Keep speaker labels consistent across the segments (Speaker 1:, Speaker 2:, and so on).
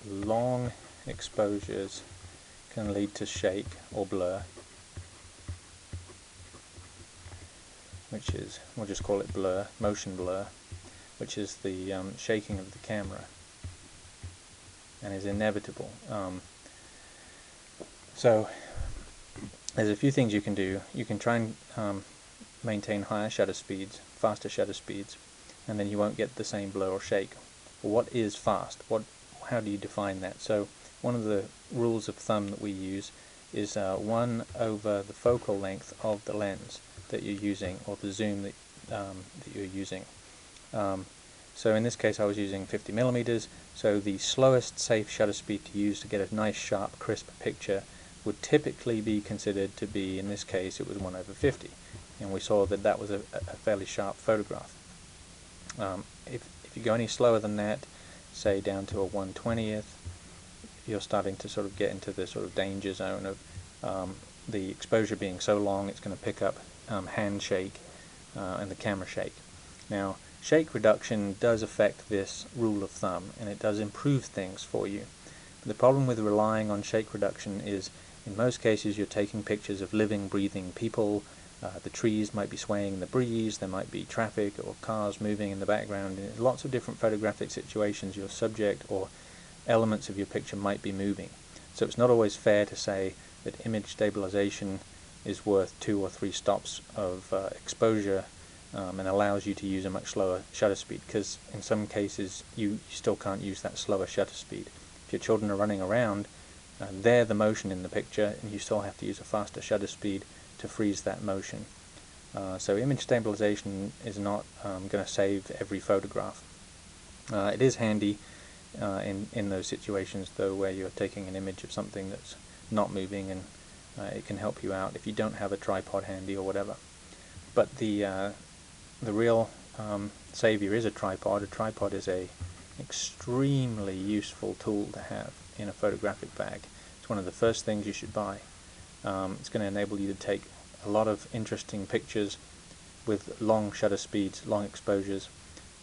Speaker 1: long exposures can lead to shake or blur, which is, we'll just call it blur, motion blur, which is the shaking of the camera, and is inevitable. So there's a few things you can do. You can try and maintain higher shutter speeds, faster shutter speeds, and then you won't get the same blur or shake. Well, what is fast? How do you define that? So one of the rules of thumb that we use is 1 over the focal length of the lens that you're using, or the zoom that you're using. So in this case I was using 50mm, so the slowest safe shutter speed to use to get a nice sharp crisp picture would typically be considered to be, in this case it was 1 over 50, and we saw that that was a fairly sharp photograph. If you go any slower than that, say down to a 1/20th, you're starting to sort of get into the sort of danger zone of the exposure being so long it's going to pick up hand shake and the camera shake. Now, shake reduction does affect this rule of thumb, and it does improve things for you. But the problem with relying on shake reduction is, in most cases, you're taking pictures of living, breathing people. The trees might be swaying in the breeze, there might be traffic or cars moving in the background. In lots of different photographic situations, your subject or elements of your picture might be moving. So it's not always fair to say that image stabilization is worth 2 or 3 stops of exposure and allows you to use a much slower shutter speed, because in some cases you still can't use that slower shutter speed. If your children are running around, they're the motion in the picture, and you still have to use a faster shutter speed to freeze that motion. So image stabilization is not going to save every photograph. It is handy in those situations though, where you're taking an image of something that's not moving, and it can help you out if you don't have a tripod handy or whatever. But the real savior is a tripod. A tripod is a extremely useful tool to have in a photographic bag. It's one of the first things you should buy. It's going to enable you to take a lot of interesting pictures with long shutter speeds, long exposures,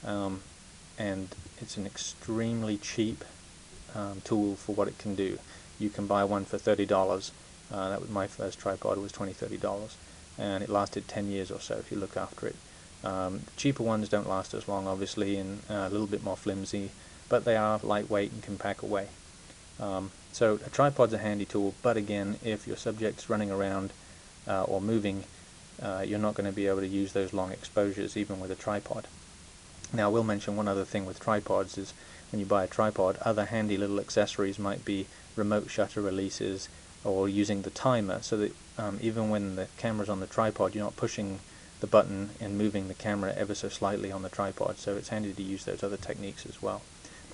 Speaker 1: and it's an extremely cheap tool for what it can do. You can buy one for $30. That was my first tripod. It was $20–30, and it lasted 10 years or so if you look after it. The cheaper ones don't last as long, obviously, and a little bit more flimsy, but they are lightweight and can pack away. So a tripod's a handy tool, but again, if your subject's running around or moving, you're not going to be able to use those long exposures even with a tripod. Now, I will mention one other thing with tripods is, when you buy a tripod, other handy little accessories might be remote shutter releases, or using the timer, so that even when the camera's on the tripod, you're not pushing the button and moving the camera ever so slightly on the tripod. So it's handy to use those other techniques as well.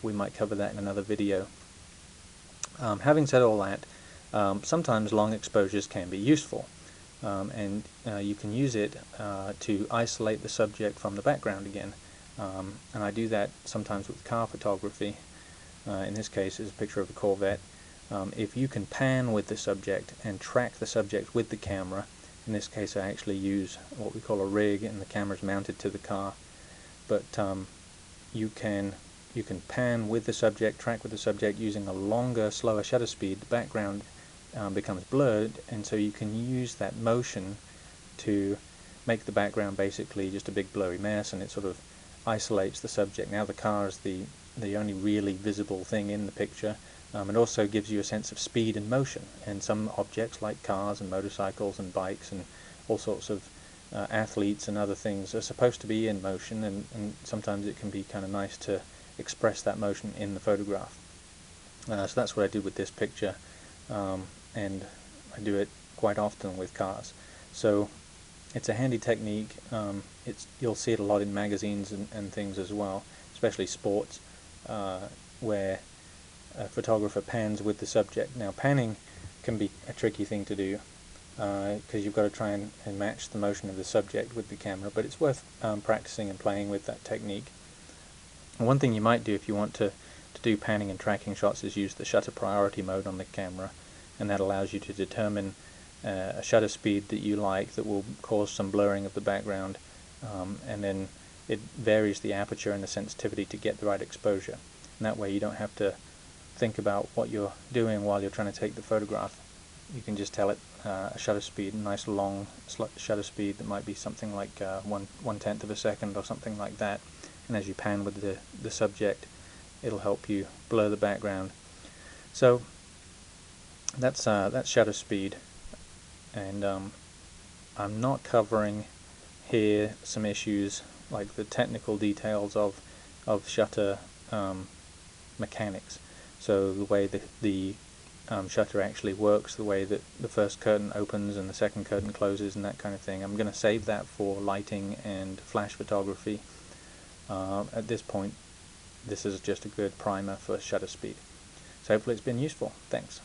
Speaker 1: We might cover that in another video. Having said all that, sometimes long exposures can be useful, and you can use it to isolate the subject from the background again. And I do that sometimes with car photography. In this case is a picture of a Corvette. If you can pan with the subject and track the subject with the camera, in this case I actually use what we call a rig, and the camera's mounted to the car, but you can pan with the subject, track with the subject using a longer, slower shutter speed. The background becomes blurred, and so you can use that motion to make the background basically just a big blurry mess, and it sort of isolates the subject. Now the car is the only really visible thing in the picture. It also gives you a sense of speed and motion, and some objects like cars and motorcycles and bikes and all sorts of athletes and other things are supposed to be in motion, and sometimes it can be kind of nice to express that motion in the photograph. So that's what I did with this picture, and I do it quite often with cars. So it's a handy technique. You'll see it a lot in magazines and things as well, especially sports, where a photographer pans with the subject. Now, panning can be a tricky thing to do, because you've got to try and match the motion of the subject with the camera, but it's worth practicing and playing with that technique. And one thing you might do if you want to do panning and tracking shots is use the shutter priority mode on the camera, and that allows you to determine a shutter speed that you like that will cause some blurring of the background, and then it varies the aperture and the sensitivity to get the right exposure. And that way you don't have to think about what you're doing while you're trying to take the photograph. You can just tell it a shutter speed, a nice long shutter speed that might be something like 1/10 of a second or something like that, and as you pan with the subject, it'll help you blur the background. So that's shutter speed, and I'm not covering here some issues like the technical details of shutter mechanics. So the way the shutter actually works, the way that the first curtain opens and the second curtain closes, and that kind of thing. I'm going to save that for lighting and flash photography. At this point, this is just a good primer for shutter speed. So hopefully it's been useful. Thanks.